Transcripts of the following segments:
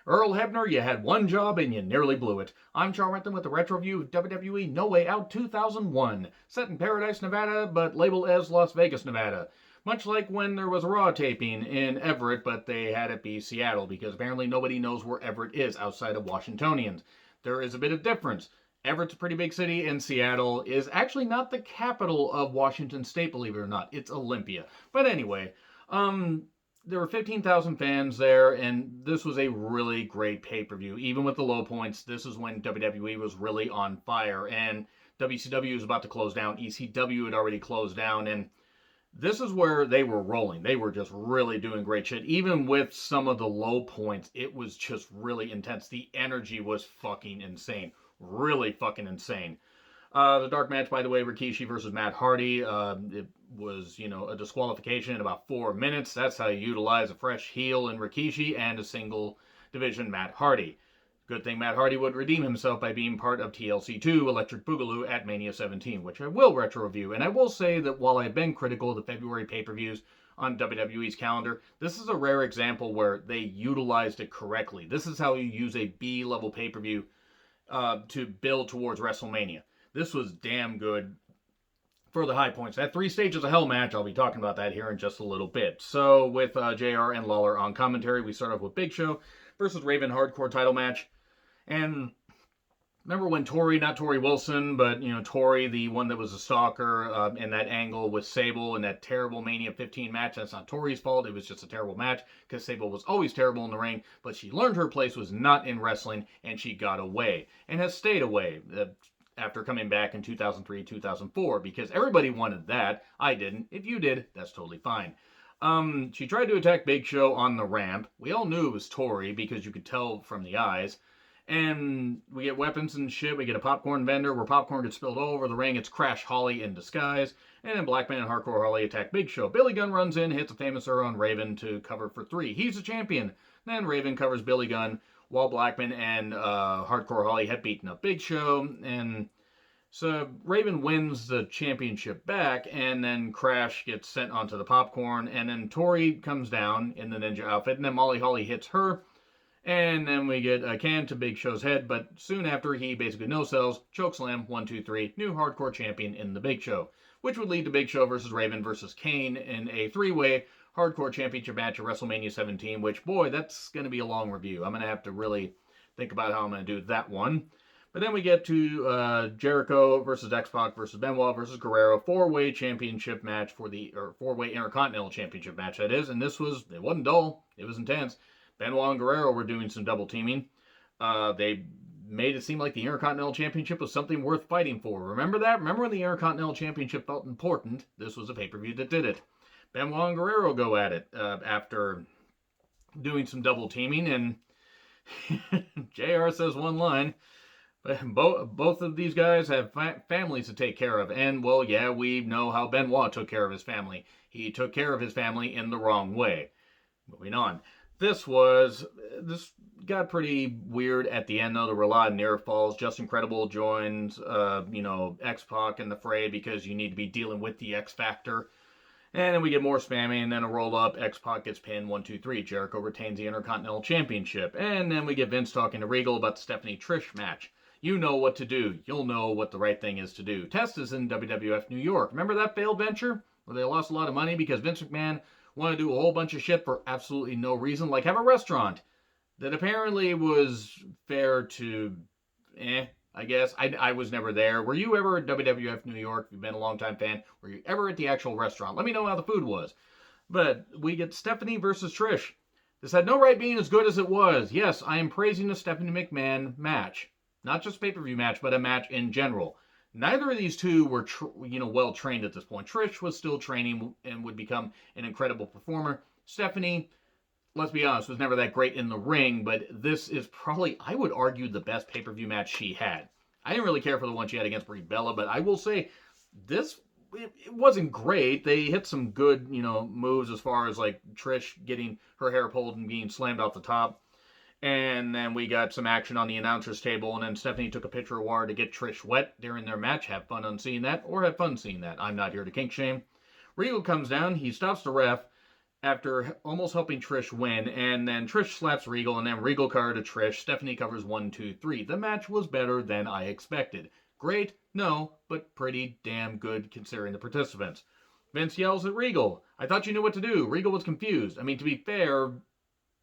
Earl Hebner, you had one job and you nearly blew it. I'm John Renton with the retro review of WWE No Way Out 2001, set in Paradise, Nevada, but labeled as Las Vegas, Nevada. Much like when there was a Raw taping in Everett, but they had it be Seattle, because apparently nobody knows where Everett is outside of Washingtonians. There is a bit of difference. Everett's a pretty big city, and Seattle is actually not the capital of Washington State, believe it or not. It's Olympia. But anyway, there were 15,000 fans there, and this was a really great pay-per-view. Even with the low points, this is when WWE was really on fire, and WCW was about to close down. ECW had already closed down, and this is where they were rolling. They were just really doing great shit. Even with some of the low points, it was just really intense. The energy was fucking insane. Really fucking insane. The dark match, by the way, Rikishi versus Matt Hardy. It was, a disqualification in about 4 minutes. That's how you utilize a fresh heel in Rikishi and a single division Matt Hardy. Good thing Matt Hardy would redeem himself by being part of TLC2 Electric Boogaloo at Mania 17, which I will retro review. And I will say that while I've been critical of the February pay-per-views on WWE's calendar, this is a rare example where they utilized it correctly. This is how you use a B-level pay-per-view to build towards WrestleMania. This was damn good for the high points. That 3 Stages of Hell match, I'll be talking about that here in just a little bit. So with JR and Lawler on commentary, we start off with Big Show versus Raven hardcore title match. And remember when Tori, not Tori Wilson, but, Tori, the one that was a stalker, in that angle with Sable in that terrible Mania 15 match. That's not Tori's fault. It was just a terrible match because Sable was always terrible in the ring. But she learned her place was not in wrestling, and she got away and has stayed away after coming back in 2003, 2004, because everybody wanted that. I didn't. If you did, that's totally fine. She tried to attack Big Show on the ramp. We all knew it was Tori because you could tell from the eyes. And we get weapons and shit. We get a popcorn vendor where popcorn gets spilled all over the ring. It's Crash Holly in disguise. And then Blackman and Hardcore Holly attack Big Show. Billy Gunn runs in, hits a famous error on Raven to cover for 3. He's the champion. Then Raven covers Billy Gunn while Blackman and Hardcore Holly had beaten up Big Show. And so Raven wins the championship back, and then Crash gets sent onto the popcorn. And then Tori comes down in the ninja outfit, and then Molly Holly hits her. And then we get a can to Big Show's head, but soon after he basically no-sells, chokeslam, 1, 2, 3, new hardcore champion in the Big Show, which would lead to Big Show versus Raven versus Kane in a 3-way hardcore championship match at WrestleMania 17, which, boy, that's going to be a long review. I'm going to have to really think about how I'm going to do that one. But then we get to Jericho versus X-Pac versus Benoit versus Guerrero, 4-way championship match or 4-way Intercontinental Championship match, that is. And it wasn't dull. It was intense. Benoit and Guerrero were doing some double teaming. They made it seem like the Intercontinental Championship was something worth fighting for. Remember that? Remember when the Intercontinental Championship felt important? This was a pay-per-view that did it. Benoit and Guerrero go at it after doing some double teaming, and JR says one line. Both of these guys have families to take care of, and, well, yeah, we know how Benoit took care of his family. He took care of his family in the wrong way. Moving on. This got pretty weird at the end, though. There were a lot of near falls. Justin Credible joins, X-Pac in the fray because you need to be dealing with the X Factor. And then we get more spamming, and then a roll-up. X-Pac gets pinned, 1, 2, 3. Jericho retains the Intercontinental Championship. And then we get Vince talking to Regal about the Stephanie Trish match. You know what to do. You'll know what the right thing is to do. Test is in WWF New York. Remember that failed venture where they lost a lot of money because Vince McMahon wanted to do a whole bunch of shit for absolutely no reason, like have a restaurant that apparently was fair to, I guess. I was never there. Were you ever at WWF New York? You've been a long-time fan. Were you ever at the actual restaurant? Let me know how the food was. But we get Stephanie versus Trish. This had no right being as good as it was. Yes, I am praising the Stephanie McMahon match. Not just pay-per-view match, but a match in general. Neither of these two were, well trained at this point. Trish was still training and would become an incredible performer. Stephanie, let's be honest, was never that great in the ring, but this is probably, I would argue, the best pay-per-view match she had. I didn't really care for the one she had against Brie Bella, but I will say this, it wasn't great. They hit some good, moves as far as like Trish getting her hair pulled and being slammed off the top. And then we got some action on the announcer's table, and then Stephanie took a picture of water to get Trish wet during their match. Have fun on seeing that, or have fun seeing that. I'm not here to kink shame. Regal comes down, he stops the ref, after almost helping Trish win, and then Trish slaps Regal, and then Regal cover to Trish. Stephanie covers 1, 2, 3. The match was better than I expected. Great? No, but pretty damn good considering the participants. Vince yells at Regal, I thought you knew what to do. Regal was confused. I mean, to be fair,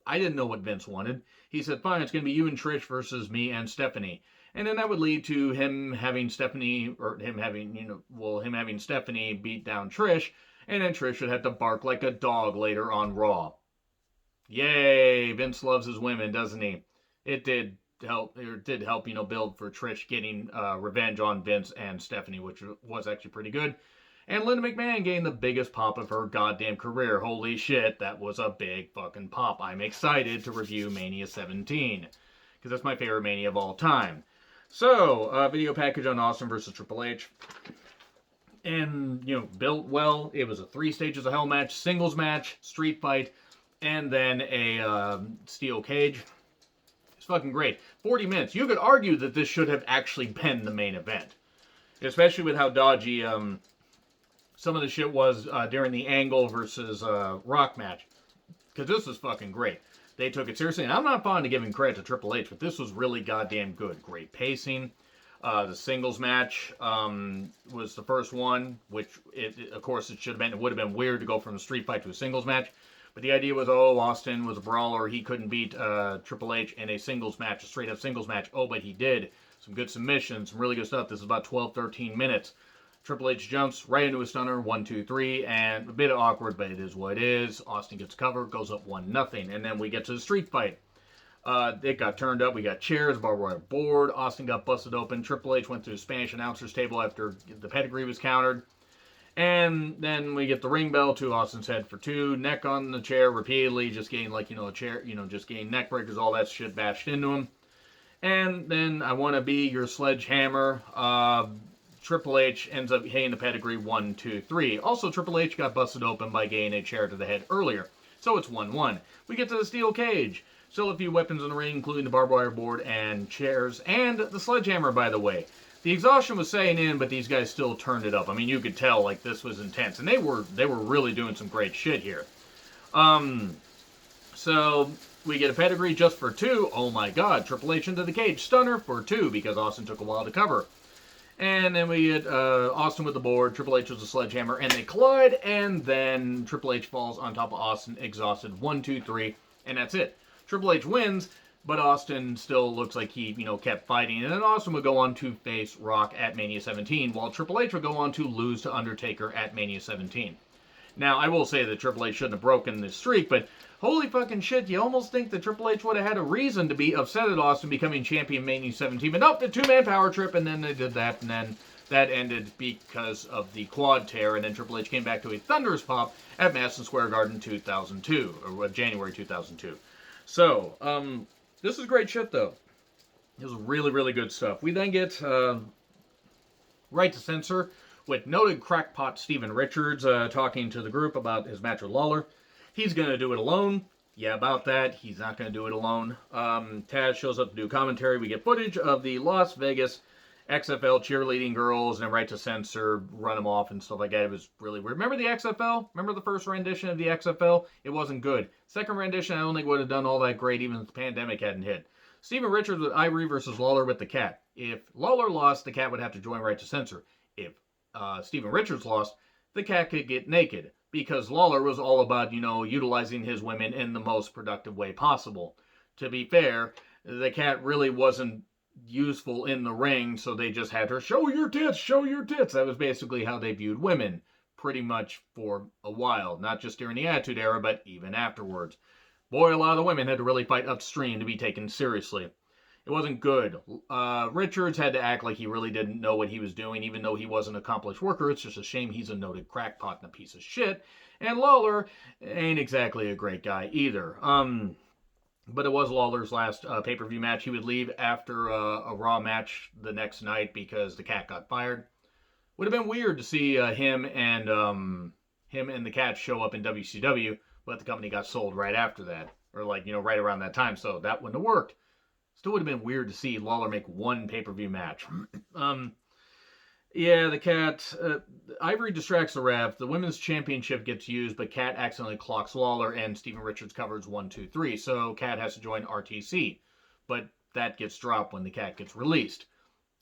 I didn't know what Vince wanted. He said, fine, it's going to be you and Trish versus me and Stephanie. And then that would lead to him having Stephanie, or him having, him having Stephanie beat down Trish, and then Trish would have to bark like a dog later on Raw. Yay, Vince loves his women, doesn't he? It did help, build for Trish getting revenge on Vince and Stephanie, which was actually pretty good. And Linda McMahon gained the biggest pop of her goddamn career. Holy shit, that was a big fucking pop. I'm excited to review Mania 17, because that's my favorite Mania of all time. So, video package on Austin versus Triple H. And, built well. It was a 3 stages of hell match, singles match, street fight, and then a steel cage. It's fucking great. 40 minutes. You could argue that this should have actually been the main event. Especially with how dodgy some of the shit was during the Angle versus Rock match. Because this was fucking great. They took it seriously. And I'm not fond of giving credit to Triple H, but this was really goddamn good. Great pacing. The singles match was the first one, which, of course, it would have been weird to go from a street fight to a singles match. But the idea was, Austin was a brawler. He couldn't beat Triple H in a singles match, a straight-up singles match. Oh, but he did. Some good submissions, some really good stuff. This is about 12, 13 minutes. Triple H jumps right into a stunner, 1, 2, 3, and a bit awkward, but it is what it is. Austin gets covered, goes up 1-0, and then we get to the street fight. It got turned up. We got chairs, barbed wire board. Austin got busted open. Triple H went to the Spanish announcer's table after the pedigree was countered. And then we get the ring bell to Austin's head for 2. Neck on the chair repeatedly, just getting a chair, just getting neck breakers, all that shit bashed into him. And then I want to be your sledgehammer. Triple H ends up hitting the pedigree 1, 2, 3. Also, Triple H got busted open by getting a chair to the head earlier. So it's 1-1. We get to the steel cage. Still a few weapons in the ring, including the barbed wire board and chairs, and the sledgehammer, by the way. The exhaustion was setting in, but these guys still turned it up. I mean, you could tell, this was intense. And they were really doing some great shit here. So we get a pedigree just for 2. Oh my god, Triple H into the cage. Stunner for 2, because Austin took a while to cover. And then we get Austin with the board, Triple H with the sledgehammer, and they collide, and then Triple H falls on top of Austin, exhausted, 1, 2, 3, and that's it. Triple H wins, but Austin still looks like he, kept fighting, and then Austin would go on to face Rock at Mania 17, while Triple H would go on to lose to Undertaker at Mania 17. Now, I will say that Triple H shouldn't have broken this streak, but holy fucking shit, you almost think that Triple H would have had a reason to be upset at Austin becoming champion Mania 17. But nope, the 2-man power trip, and then they did that, and then that ended because of the quad tear, and then Triple H came back to a thunderous pop at Madison Square Garden 2002, or January 2002. So, this is great shit, though. This is really, really good stuff. We then get Right to Censor, with noted crackpot Steven Richards talking to the group about his match with Lawler. He's going to do it alone. Yeah, about that. He's not going to do it alone. Taz shows up to do commentary. We get footage of the Las Vegas XFL cheerleading girls, and then Right to Censor run them off and stuff like that. It was really weird. Remember the XFL? Remember the first rendition of the XFL? It wasn't good. Second rendition, I don't think would have done all that great even if the pandemic hadn't hit. Steven Richards with Ivory versus Lawler with the Cat. If Lawler lost, the Cat would have to join Right to Censor. If Steven Richards lost, the Cat could get naked, because Lawler was all about, utilizing his women in the most productive way possible. To be fair, the Cat really wasn't useful in the ring, so they just had her show your tits, show your tits. That was basically how they viewed women, pretty much for a while. Not just during the Attitude Era, but even afterwards. Boy, a lot of the women had to really fight upstream to be taken seriously. It wasn't good. Richards had to act like he really didn't know what he was doing, even though he was an accomplished worker. It's just a shame he's a noted crackpot and a piece of shit. And Lawler ain't exactly a great guy either. But it was Lawler's last pay-per-view match. He would leave after a Raw match the next night because the Cat got fired. Would have been weird to see him and the Cat show up in WCW, but the company got sold right after that, or right around that time. So that wouldn't have worked. Still would have been weird to see Lawler make one pay-per-view match. Yeah, the cat. Ivory distracts the ref. The women's championship gets used, but Cat accidentally clocks Lawler, and Steven Richards covers 1, 2, 3. So Cat has to join RTC, but that gets dropped when the cat gets released.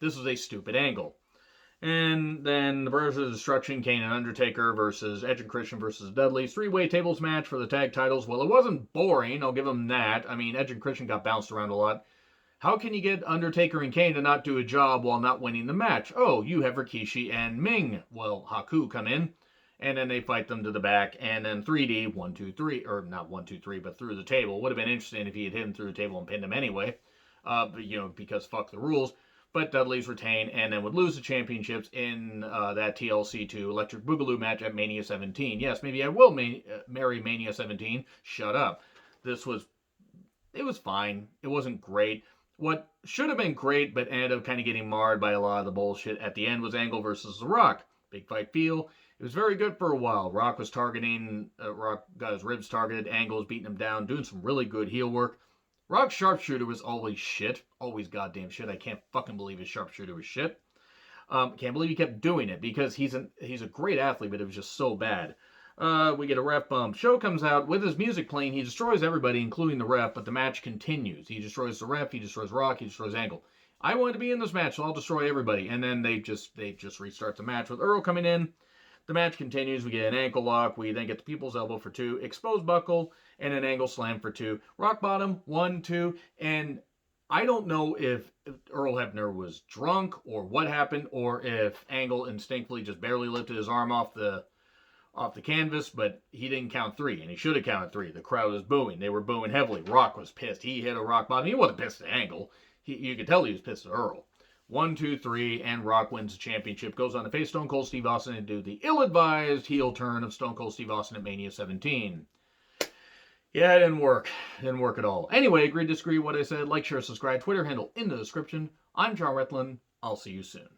This was a stupid angle. And then the Brothers of Destruction, Kane and Undertaker versus Edge and Christian versus Dudley's three-way tables match for the tag titles. Well, it wasn't boring. I'll give them that. I mean, Edge and Christian got bounced around a lot. How can you get Undertaker and Kane to not do a job while not winning the match? Oh, you have Rikishi and Ming. Well, Haku come in, and then they fight them to the back, and then 3D, 1, 2, 3, or not 1, 2, 3, but through the table. Would have been interesting if he had hit him through the table and pinned him anyway, because fuck the rules. But Dudley's retain, and then would lose the championships in that TLC2 Electric Boogaloo match at Mania 17. Yes, maybe I will marry Mania 17. Shut up. It was fine. It wasn't great. What should have been great, but ended up kind of getting marred by a lot of the bullshit at the end, was Angle versus The Rock. Big fight feel. It was very good for a while. Rock was Rock got his ribs targeted. Angle was beating him down, doing some really good heel work. Rock's sharpshooter was always shit. Always goddamn shit. I can't fucking believe his sharpshooter was shit. Can't believe he kept doing it, because he's a great athlete, but it was just so bad. We get a ref bump. Show comes out with his music playing. He destroys everybody, including the ref, but the match continues. He destroys the ref. He destroys Rock. He destroys Angle. I wanted to be in this match, so I'll destroy everybody. And then they just restart the match with Earl coming in. The match continues. We get an ankle lock. We then get the people's elbow for 2, exposed buckle, and an angle slam for 2. Rock bottom, 1, 2, and I don't know if Earl Hebner was drunk or what happened, or if Angle instinctively just barely lifted his arm off the canvas, but he didn't count 3, and he should have counted 3. The crowd was booing. They were booing heavily. Rock was pissed. He hit a rock bottom. He wasn't pissed at Angle. You could tell he was pissed at Earl. 1, 2, 3, and Rock wins the championship. Goes on to face Stone Cold Steve Austin and do the ill-advised heel turn of Stone Cold Steve Austin at Mania 17. Yeah, it didn't work. It didn't work at all. Anyway, agree, disagree, what I said. Like, share, subscribe. Twitter handle in the description. I'm John Retlin. I'll see you soon.